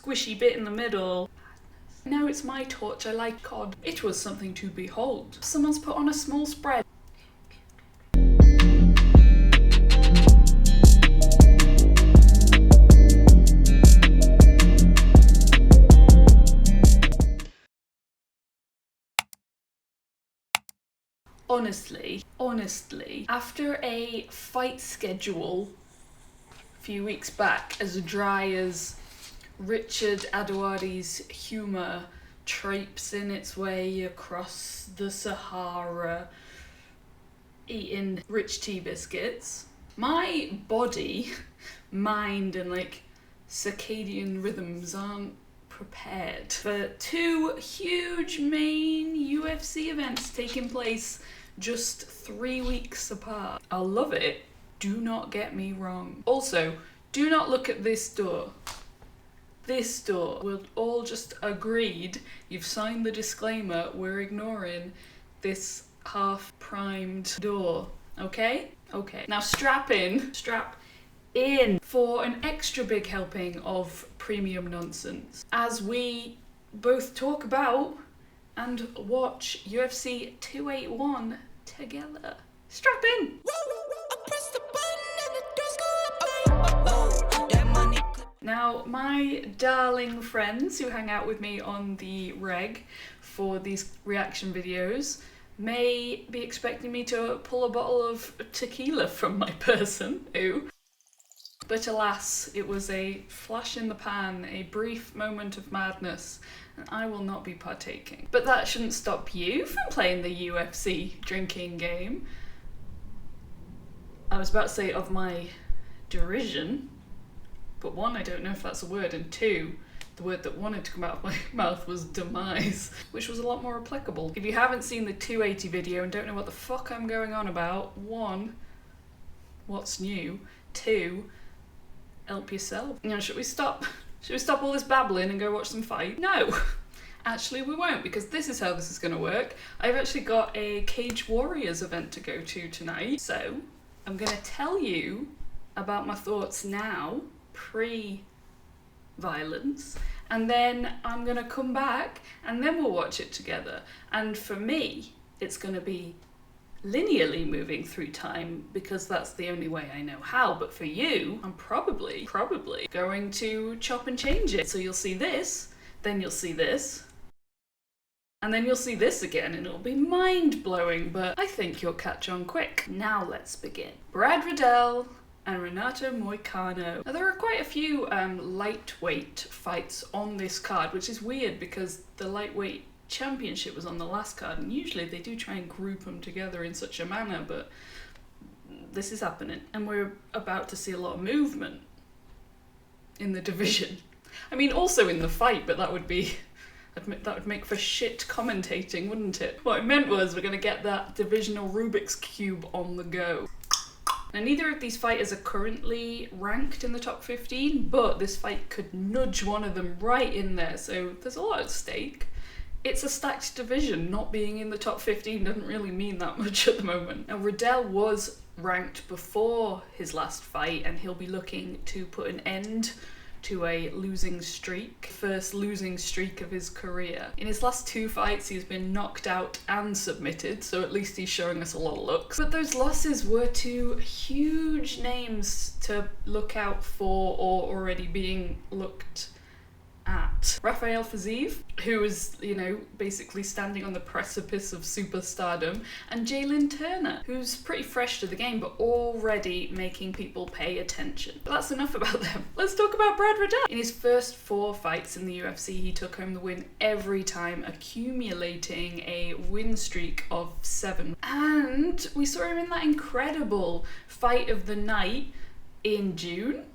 squishy bit in the middle. Now it's my torch, I like cod. It was something to behold. Someone's put on a small spread. Honestly, after a fight schedule a few weeks back as dry as Richard Ayoade's humour traipsing its way across the Sahara, eating rich tea biscuits, my body, mind and circadian rhythms aren't prepared for two huge main UFC events taking place just 3 weeks apart. I'll love it, do not get me wrong. Also, do not look at this door. This door, we're all just agreed, you've signed the disclaimer, we're ignoring this half-primed door, okay? Okay. Now strap in for an extra big helping of premium nonsense as we both talk about and watch UFC 281 together. Strap in! Now, my darling friends who hang out with me on the reg for these reaction videos may be expecting me to pull a bottle of tequila from my person, but alas, it was a flash in the pan, a brief moment of madness, and I will not be partaking. But that shouldn't stop you from playing the UFC drinking game. I was about to say of my derision, but one, I don't know if that's a word, and two, the word that wanted to come out of my mouth was demise, which was a lot more applicable. If you haven't seen the 280 video and don't know what the fuck I'm going on about, one, what's new? Two, help yourself. Should we stop all this babbling and go watch some fight? No, actually we won't, because this is how this is going to work. I've actually got a Cage Warriors event to go to tonight, so I'm going to tell you about my thoughts now, pre-violence, and then I'm going to come back and then we'll watch it together. And for me, it's going to be linearly moving through time because that's the only way I know how, but for you, I'm probably going to chop and change it. So you'll see this, then you'll see this, and then you'll see this again, and it'll be mind-blowing, but I think you'll catch on quick. Now let's begin. Brad Riddell and Renato Moicano. Now there are quite a few lightweight fights on this card, which is weird because the lightweight championship was on the last card, and usually they do try and group them together in such a manner, but this is happening, and we're about to see a lot of movement in the division. I mean, also in the fight, but that would make for shit commentating, wouldn't it? What I meant was we're going to get that divisional Rubik's Cube on the go. Now, neither of these fighters are currently ranked in the top 15, but this fight could nudge one of them right in there, so there's a lot at stake. It's a stacked division. Not being in the top 15 doesn't really mean that much at the moment. Now, Riddell was ranked before his last fight, and he'll be looking to put an end to a losing streak, first losing streak of his career. In his last two fights, he's been knocked out and submitted, so at least he's showing us a lot of looks. But those losses were to huge names to look out for or already being looked at. Rafael Fiziev, who is, basically standing on the precipice of superstardom, and Jalen Turner, who's pretty fresh to the game but already making people pay attention. But that's enough about them. Let's talk about Brad Riddell. In his first 4 fights in the UFC, he took home the win every time, accumulating a win streak of 7. And we saw him in that incredible fight of the night in June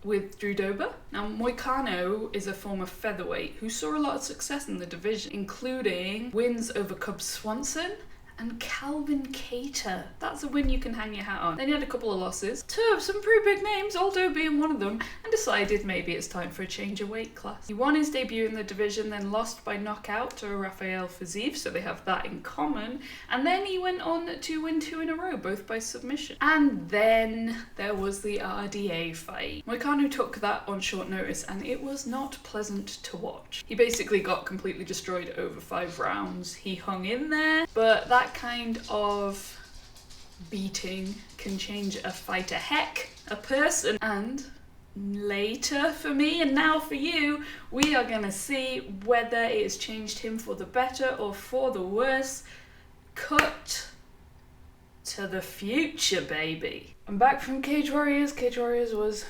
with Drew Dober. Now, Moicano is a former featherweight who saw a lot of success in the division, including wins over Cub Swanson and Calvin Cater. That's a win you can hang your hat on. Then he had a couple of losses to some pretty big names, Aldo being one of them, and decided maybe it's time for a change of weight class. He won his debut in the division, then lost by knockout to Rafael Fiziev, so they have that in common, and then he went on to win 2 in a row, both by submission. And then there was the RDA fight. Moicano took that on short notice, and it was not pleasant to watch. He basically got completely destroyed over 5 rounds. He hung in there, but that kind of beating can change a fighter, heck, a person. And later for me and now for you, we are gonna see whether it has changed him for the better or for the worse. Cut to the future, baby. I'm back from Cage Warriors. Cage Warriors was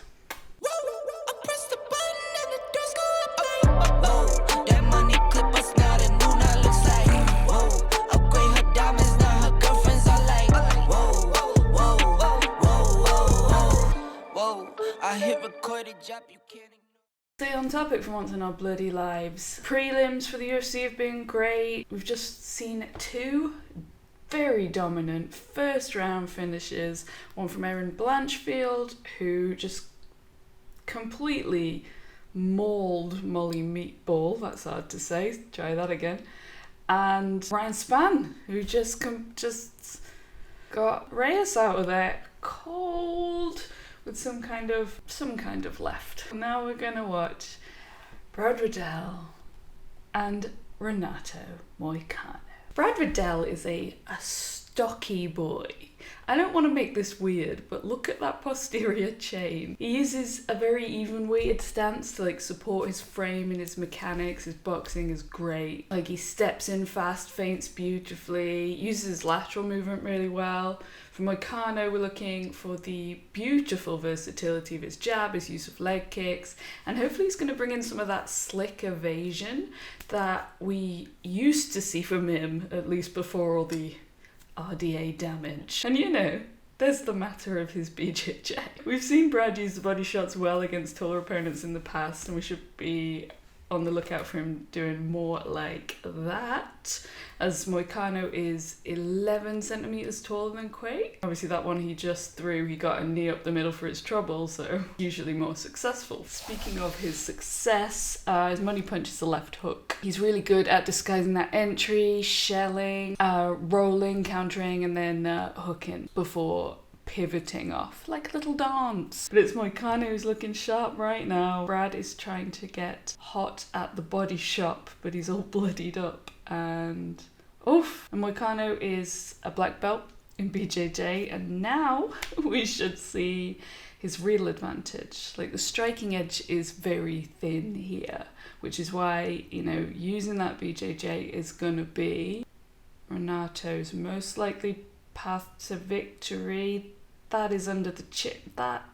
stay on topic for once in our bloody lives. Prelims for the UFC have been great. We've just seen 2 very dominant first round finishes. One from Erin Blanchfield, who just completely mauled Molly Meatball. That's hard to say. Try that again. And Ryan Spann, who just got Reyes out of there cold, with some kind of left. Now we're gonna watch Brad Riddell and Renato Moicano. Brad Riddell is a stocky boy. I don't want to make this weird, but look at that posterior chain. He uses a very even weighted stance to support his frame and his mechanics. His boxing is great. He steps in fast, feints beautifully, uses his lateral movement really well. For Moicano, we're looking for the beautiful versatility of his jab, his use of leg kicks, and hopefully he's going to bring in some of that slick evasion that we used to see from him, at least before all the RDA damage. And there's the matter of his BJJ. We've seen Brad use the body shots well against taller opponents in the past, and we should be on the lookout for him doing more like that, as Moicano is 11 centimeters taller than Quake. Obviously that one he just threw, he got a knee up the middle for his trouble, so usually more successful. Speaking of his success, his money punch is the left hook. He's really good at disguising that entry, shelling, rolling, countering, and then hooking before pivoting off, like a little dance. But it's Moicano who's looking sharp right now. Brad is trying to get hot at the body shop, but he's all bloodied up, and oof. And Moicano is a black belt in BJJ, and now we should see his real advantage. The striking edge is very thin here, which is why, using that BJJ is gonna be Renato's most likely path to victory. That is under the chin. That,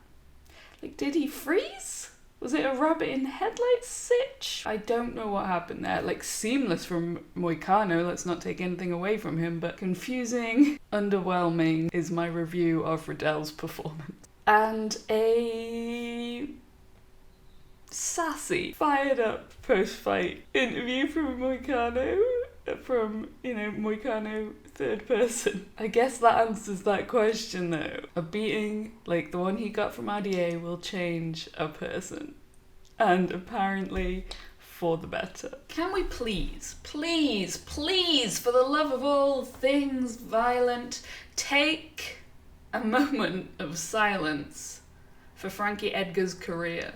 did he freeze? Was it a rabbit in headlights sitch? I don't know what happened there. Seamless from Moicano, let's not take anything away from him, but confusing, underwhelming is my review of Riddell's performance. And a sassy, fired up post-fight interview from Moicano. Moicano third person. I guess that answers that question though. A beating like the one he got from RDA will change a person. And apparently for the better. Can we please, for the love of all things violent, take a moment of silence for Frankie Edgar's career?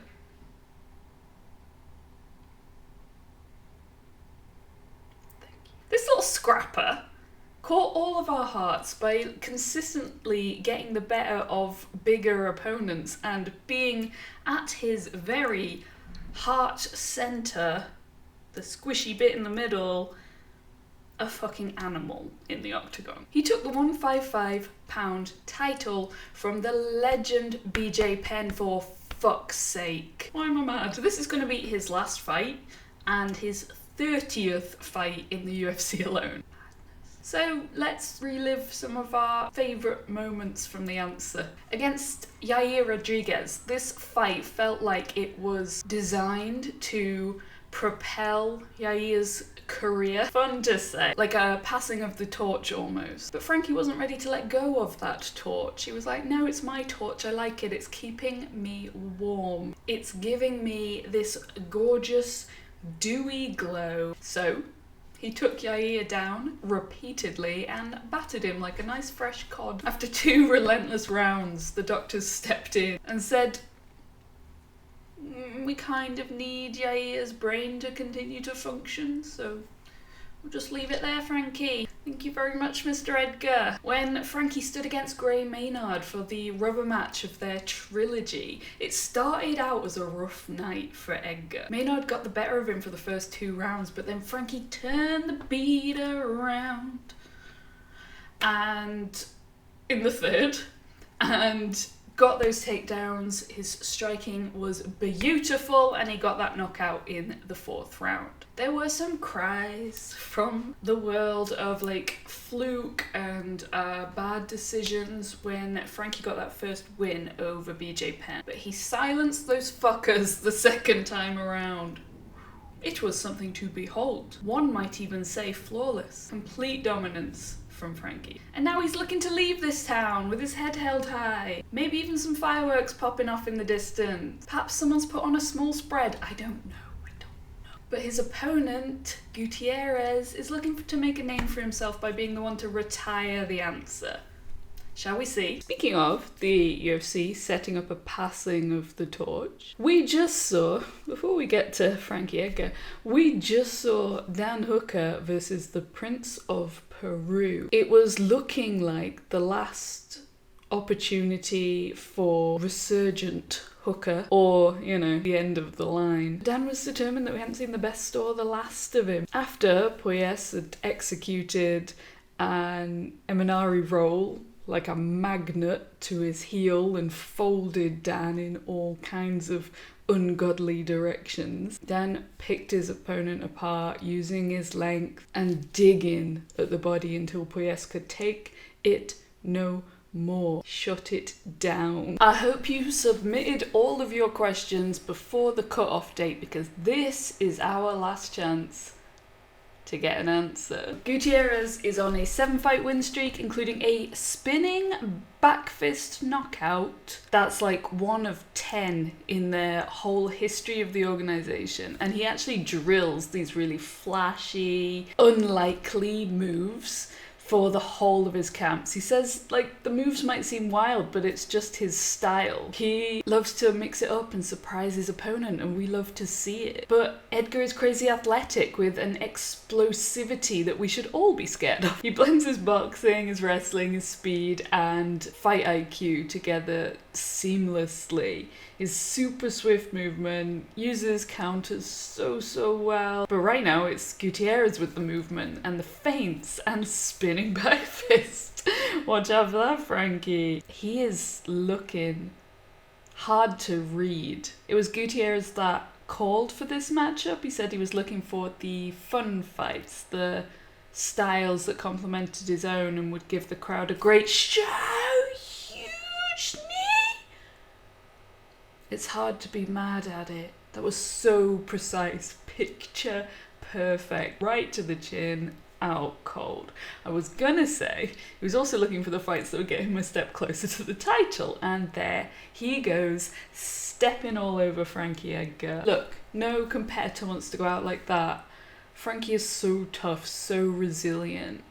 This little scrapper caught all of our hearts by consistently getting the better of bigger opponents and being at his very heart center, the squishy bit in the middle, a fucking animal in the octagon. He took the 155-pound title from the legend BJ Penn, for fuck's sake. Why am I mad? This is going to be his last fight and his 30th fight in the UFC alone. So let's relive some of our favourite moments from the answer. Against Yair Rodriguez, this fight felt like it was designed to propel Yaia's career. Fun to say. Like a passing of the torch almost. But Frankie wasn't ready to let go of that torch. He was like, no, it's my torch. I like it. It's keeping me warm. It's giving me this gorgeous, dewy glow. So he took Yair down repeatedly and battered him like a nice fresh cod. After 2 relentless rounds, the doctors stepped in and said, we kind of need Yair's brain to continue to function, so we'll just leave it there, Frankie. Thank you very much, Mr. Edgar. When Frankie stood against Gray Maynard for the rubber match of their trilogy, it started out as a rough night for Edgar. Maynard got the better of him for the first 2 rounds, but then Frankie turned the beat around and in the 3rd and got those takedowns. His striking was beautiful and he got that knockout in the 4th round. There were some cries from the world of like fluke and bad decisions when Frankie got that first win over BJ Penn. But he silenced those fuckers the 2nd time around. It was something to behold. One might even say flawless. Complete dominance from Frankie. And now he's looking to leave this town with his head held high. Maybe even some fireworks popping off in the distance. Perhaps someone's put on a small spread. I don't know. But his opponent, Gutierrez, is looking to make a name for himself by being the one to retire the answer. Shall we see? Speaking of the UFC setting up a passing of the torch, we just saw, before we get to Frankie Edgar, we just saw Dan Hooker versus the Prince of Peru. It was looking like the last opportunity for resurgent Hooker, or, you know, the end of the line. Dan was determined that we hadn't seen the best or the last of him. After Poirier had executed an Eminari roll like a magnet to his heel and folded Dan in all kinds of ungodly directions, Dan picked his opponent apart using his length and digging at the body until Poirier could take it no more. Shut it down. I hope you submitted all of your questions before the cut-off date because this is our last chance to get an answer. Gutierrez is on a 7-fight win streak, including a spinning back fist knockout. That's like 1 of 10 in their whole history of the organization. And he actually drills these really flashy, unlikely moves for the whole of his camps. He says, like, the moves might seem wild, but it's just his style. He loves to mix it up and surprise his opponent, and we love to see it. But Edgar is crazy athletic with an explosivity that we should all be scared of. He blends his boxing, his wrestling, his speed, and fight IQ together seamlessly. His super swift movement, uses counters so well. But right now it's Gutierrez with the movement and the feints and spinning back fist. Watch out for that, Frankie. He is looking hard to read. It was Gutierrez that called for this matchup. He said he was looking for the fun fights, the styles that complemented his own and would give the crowd a great show. Huge knee. It's hard to be mad at it. That was so precise. Picture perfect. Right to the chin, out cold. I was gonna say he was also looking for the fights that would get him a step closer to the title, and there he goes, stepping all over Frankie Edgar. Look, no competitor wants to go out like that. Frankie is so tough, so resilient.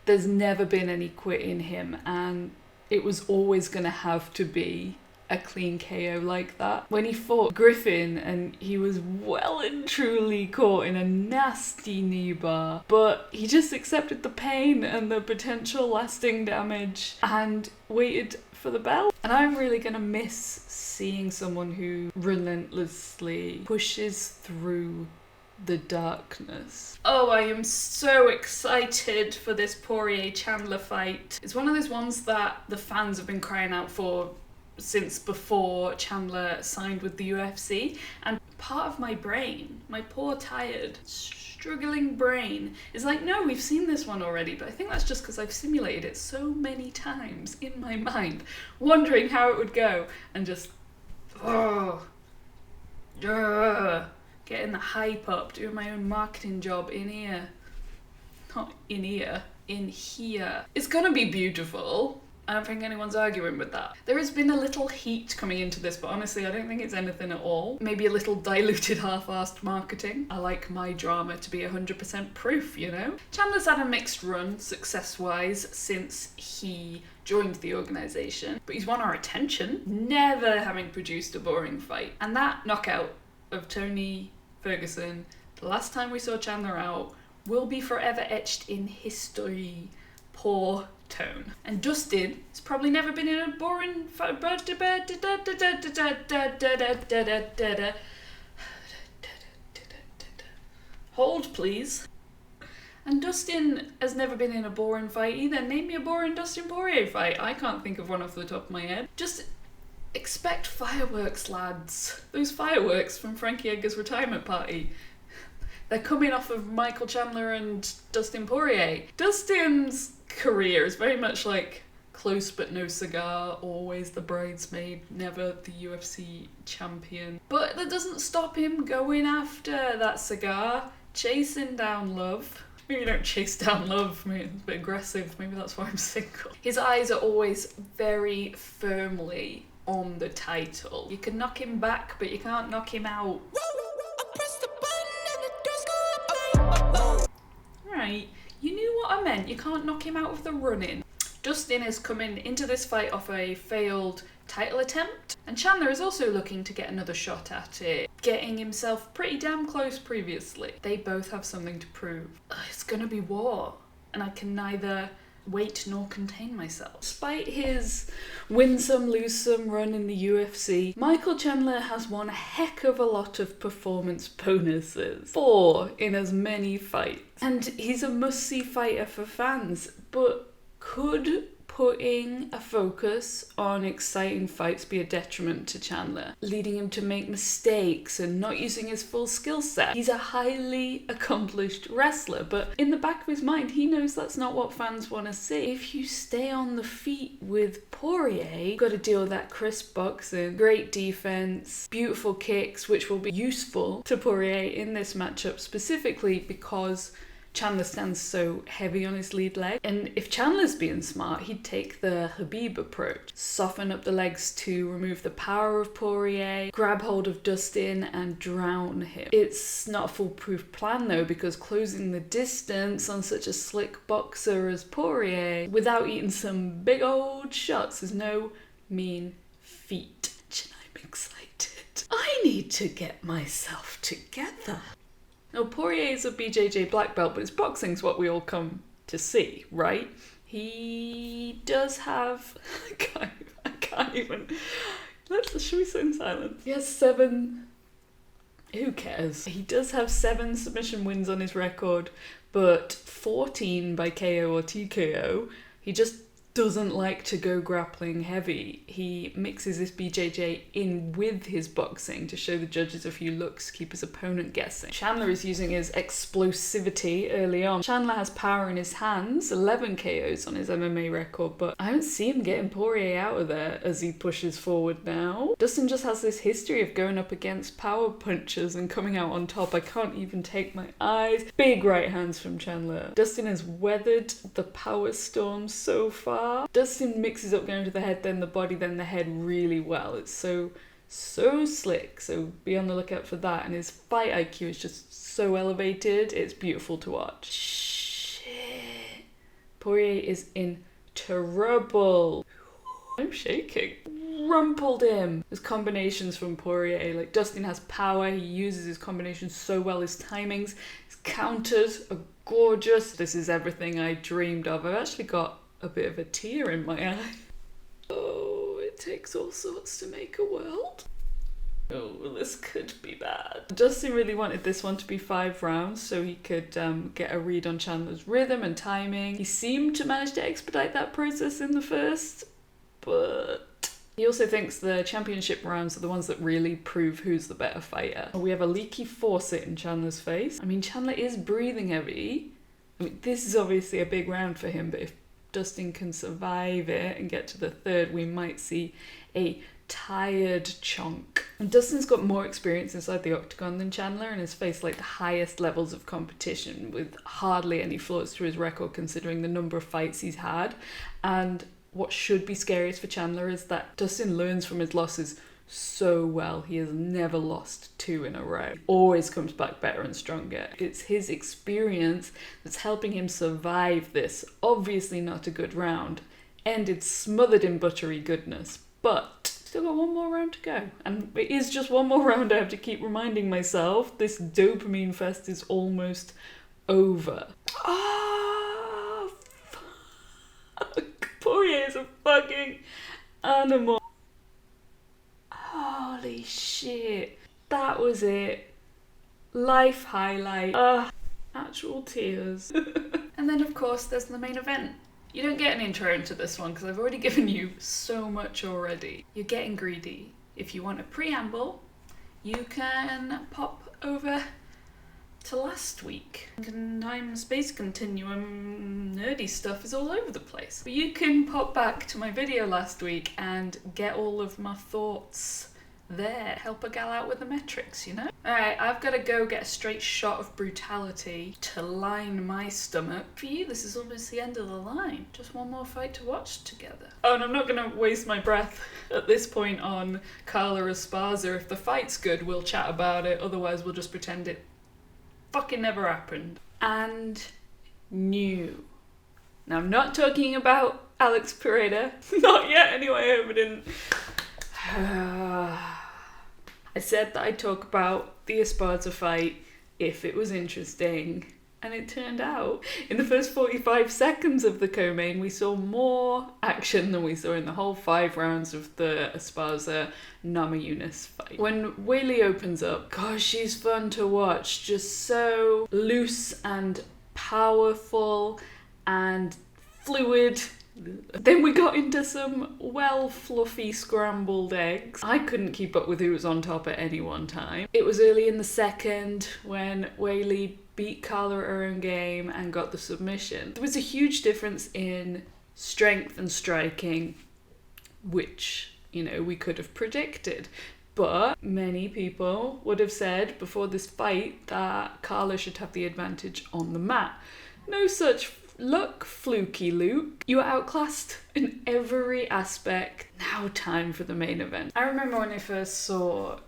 There's never been any quit in him, and it was always gonna have to be a clean KO like that. When he fought Griffin and he was well and truly caught in a nasty knee bar, but he just accepted the pain and the potential lasting damage and waited for the bell. And I'm really gonna miss seeing someone who relentlessly pushes through the darkness. Oh, I am so excited for this Poirier Chandler fight. It's one of those ones that the fans have been crying out for since before Chandler signed with the UFC, and part of my brain, my poor tired struggling brain, is like, no, we've seen this one already. But I think that's just because I've simulated it so many times in my mind, wondering how it would go, and just getting the hype up, doing my own marketing job in here. Not in here, in here. It's gonna be beautiful. I don't think anyone's arguing with that. There has been a little heat coming into this, but honestly, I don't think it's anything at all. Maybe a little diluted, half-assed marketing. I like my drama to be 100% proof, you know? Chandler's had a mixed run, success-wise, since he joined the organisation, but he's won our attention, never having produced a boring fight. And that knockout of Tony Ferguson, the last time we saw Chandler out, will be forever etched in history. Poor tone. And Dustin has probably never been in a boring hold, please. And Dustin has never been in a boring fight either. Name me a boring Dustin Poirier fight. I can't think of one off the top of my head. Just expect fireworks, lads. Those fireworks from Frankie Edgar's retirement party. They're coming off of Michael Chandler and Dustin Poirier. Dustin's career is very much like close but no cigar, always the bridesmaid, never the UFC champion. But that doesn't stop him going after that cigar, chasing down love. Maybe you don't chase down love, maybe it's a bit aggressive, maybe that's why I'm single. His eyes are always very firmly on the title. You can knock him back, but you can't knock him out. Right, you knew what I meant. You can't knock him out of the running. Dustin is coming into this fight off a failed title attempt, and Chandler is also looking to get another shot at it, getting himself pretty damn close previously. They both have something to prove. It's gonna be war, and I can neither wait nor contain myself. Despite his win some, lose some run in the UFC, Michael Chandler has won a heck of a lot of performance bonuses. 4 in as many fights. And he's a must-see fighter for fans, but could putting a focus on exciting fights be a detriment to Chandler, leading him to make mistakes and not using his full skill set? He's a highly accomplished wrestler, but in the back of his mind, he knows that's not what fans want to see. If you stay on the feet with Poirier, you've got to deal with that crisp boxing, great defense, beautiful kicks, which will be useful to Poirier in this matchup, specifically because Chandler stands so heavy on his lead leg. And if Chandler's being smart, he'd take the Khabib approach. Soften up the legs to remove the power of Poirier, grab hold of Dustin and drown him. It's not a foolproof plan though, because closing the distance on such a slick boxer as Poirier without eating some big old shots is no mean feat. And I'm excited. I need to get myself together. Now, Poirier is a BJJ black belt, but his boxing's what we all come to see, right? He does have... I can't even... Should we sit in silence? He has 7... Who cares? He does have 7 submission wins on his record, but 14 by KO or TKO. He just doesn't like to go grappling heavy. He mixes this BJJ in with his boxing to show the judges a few looks, keep his opponent guessing. Chandler is using his explosivity early on. Chandler has power in his hands, 11 KOs on his MMA record, but I don't see him getting Poirier out of there as he pushes forward now. Dustin just has this history of going up against power punchers and coming out on top. I can't even take my eyes. Big right hands from Chandler. Dustin has weathered the power storm so far. Dustin mixes up going to the head, then the body, then the head really well. It's so slick, so be on the lookout for that. And his fight IQ is just so elevated, it's beautiful to watch. Shit. Poirier is in trouble. I'm shaking. Rumpled him. There's combinations from Poirier. Like, Dustin has power, he uses his combinations so well, his timings, his counters are gorgeous. This is everything I dreamed of. I've actually got a bit of a tear in my eye. Oh, it takes all sorts to make a world. Oh, this could be bad. Dustin really wanted this one to be 5 rounds so he could get a read on Chandler's rhythm and timing. He seemed to manage to expedite that process in the first, but he also thinks the championship rounds are the ones that really prove who's the better fighter. We have a leaky faucet in Chandler's face. I mean, Chandler is breathing heavy. I mean, this is obviously a big round for him, but if Dustin can survive it and get to the 3rd, we might see a tired chunk. And Dustin's got more experience inside the octagon than Chandler and has faced like the highest levels of competition with hardly any flaws to his record considering the number of fights he's had. And what should be scariest for Chandler is that Dustin learns from his losses so well. He has never lost 2 in a row. He always comes back better and stronger. It's his experience that's helping him survive this obviously not a good round, ended smothered in buttery goodness, but still got one more round to go. And it is just one more round. I have to keep reminding myself this dopamine fest is almost over. Oh, fuck. Poirier is a fucking animal. Holy shit. That was it. Life highlight. Actual tears. And then of course there's the main event. You don't get an intro into this one because I've already given you so much already. You're getting greedy. If you want a preamble, you can pop over to last week. Time space continuum nerdy stuff is all over the place. But you can pop back to my video last week and get all of my thoughts there. Help a gal out with the metrics, you know? Alright, I've got to go get a straight shot of brutality to line my stomach. For you, this is almost the end of the line. Just one more fight to watch together. Oh, and I'm not going to waste my breath at this point on Carla Esparza. If the fight's good, we'll chat about it. Otherwise, we'll just pretend it fucking never happened. And new. Now, I'm not talking about Alex Pereira. Not yet, anyway. I hope I didn't. I said that I'd talk about the Esparza fight if it was interesting, and it turned out in the first 45 seconds of the co-main we saw more action than we saw in the whole 5 rounds of the Esparza Namajunas fight. When Woodley opens up, gosh, she's fun to watch, just so loose and powerful and fluid. Then we got into some fluffy scrambled eggs. I couldn't keep up with who was on top at any one time. It was early in the second when Woodley beat Carla at her own game and got the submission. There was a huge difference in strength and striking, which, you know, we could have predicted. But many people would have said before this fight that Carla should have the advantage on the mat. No such luck, fluky Luke. You were outclassed in every aspect. Now time for the main event. I remember when I first saw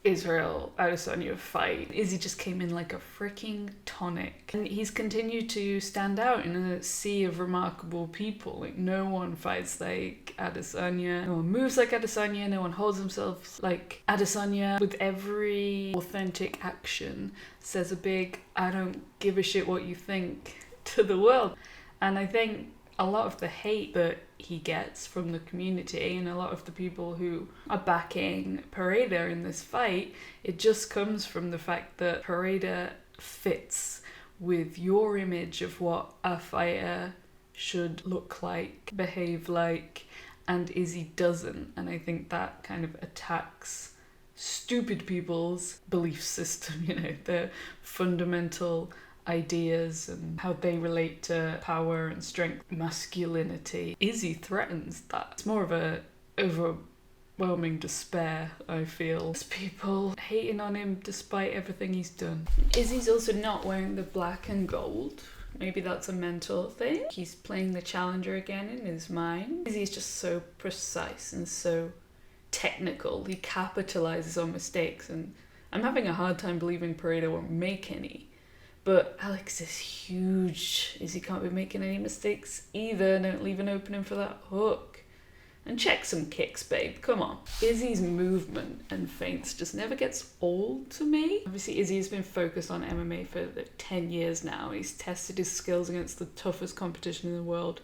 Israel Adesanya fight, Izzy just came in like a freaking tonic. And he's continued to stand out in a sea of remarkable people. Like, no one fights like Adesanya, no one moves like Adesanya, no one holds himself like Adesanya. With every authentic action says a big I don't give a shit what you think to the world. And I think a lot of the hate that he gets from the community and a lot of the people who are backing Pereira in this fight, it just comes from the fact that Pereira fits with your image of what a fighter should look like, behave like, and Izzy doesn't. And I think that kind of attacks stupid people's belief system, you know, their fundamental ideas and how they relate to power and strength, masculinity. Izzy threatens that. It's more of a overwhelming despair, I feel. There's people hating on him despite everything he's done. Izzy's also not wearing the black and gold. Maybe that's a mental thing. He's playing the challenger again in his mind. Izzy's just so precise and so technical. He capitalizes on mistakes, and I'm having a hard time believing Pereira won't make any. But Alex is huge. Izzy can't be making any mistakes either. Don't leave an opening for that hook. And check some kicks, babe. Come on. Izzy's movement and feints just never gets old to me. Obviously, Izzy has been focused on MMA for 10 years now. He's tested his skills against the toughest competition in the world,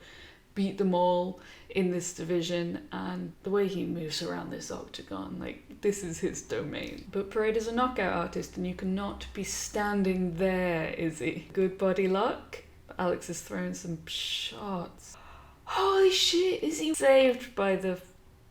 beat them all in this division, and the way he moves around this octagon, like, this is his domain. But Pereira's a knockout artist, and you cannot be standing there, Izzy. Good body luck. Alex is throwing some shots. Holy shit, Izzy saved by the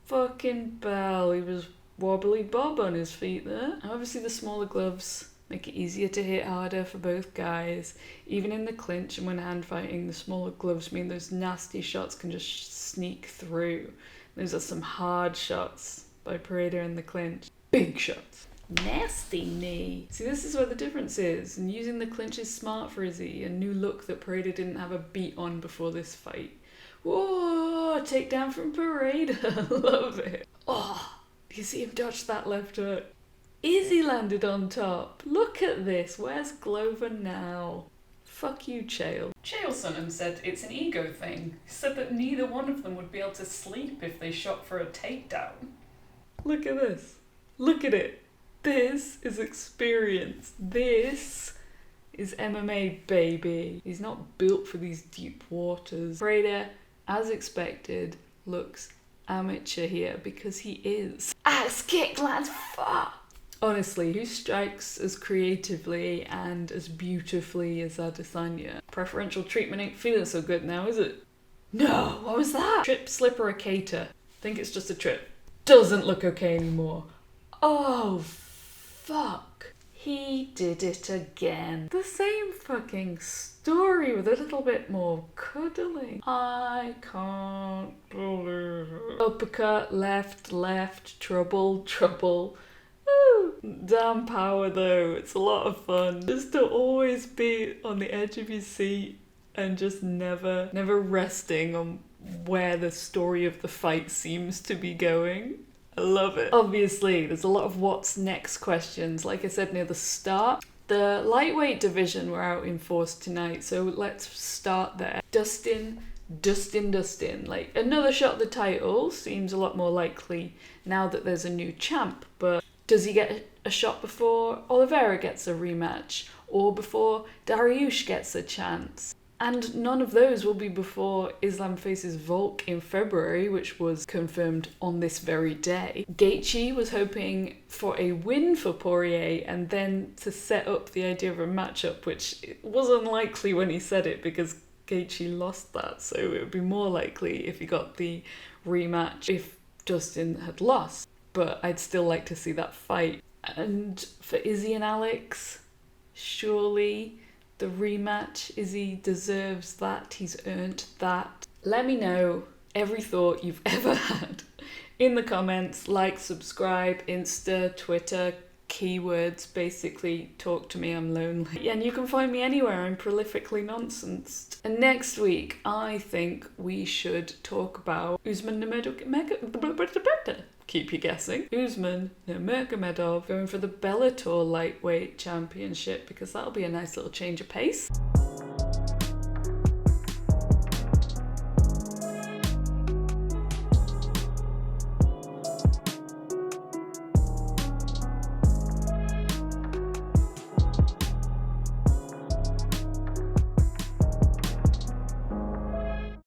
fucking bell. He was wobbly bob on his feet there. Obviously the smaller gloves make it easier to hit harder for both guys. Even in the clinch and when hand fighting, the smaller gloves mean those nasty shots can just sneak through. Those are some hard shots. by Pereira in the clinch. Big shots. Nasty knee. See, this is where the difference is. And using the clinch is smart for Izzy. A new look that Pereira didn't have a beat on before this fight. Whoa, takedown from Pereira. Love it. Oh, you see him dodge that left hook. Izzy landed on top. Look at this. Where's Glover now? Fuck you, Chael. Chael Sonnen said it's an ego thing. He said that neither one of them would be able to sleep if they shot for a takedown. Look at this. Look at it. This is experience. This is MMA, baby. He's not built for these deep waters. Pereira, as expected, looks amateur here because he is. Axe kick lands far. Honestly, who strikes as creatively and as beautifully as Adesanya? Preferential treatment ain't feeling so good now, is it? No, what was that? Trip, slip, or a cater? Think it's just a trip. Doesn't look okay anymore. Oh, fuck. He did it again. The same fucking story with a little bit more cuddling. I can't believe it. Uppercut, left, trouble. Woo. Damn power though, it's a lot of fun. Just to always be on the edge of your seat and just never resting on where the story of the fight seems to be going. I love it. Obviously, there's a lot of what's next questions. Like I said near the start, the lightweight division were out in force tonight, so let's start there. Dustin. Like, another shot at the title seems a lot more likely now that there's a new champ, but does he get a shot before Oliveira gets a rematch, or before Dariush gets a chance? And none of those will be before Islam faces Volk in February, which was confirmed on this very day. Gaethje was hoping for a win for Poirier and then to set up the idea of a matchup, which was unlikely when he said it because Gaethje lost that, so it would be more likely if he got the rematch if Dustin had lost. But I'd still like to see that fight. And for Izzy and Alex, surely the rematch, Izzy deserves that. He's earned that. Let me know every thought you've ever had in the comments. Like, subscribe, Insta, Twitter, keywords, basically talk to me, I'm lonely. And you can find me anywhere, I'm prolifically nonsense. And next week, I think we should talk about Usman keep you guessing. Usman Nurmagomedov going for the Bellator lightweight championship because that'll be a nice little change of pace.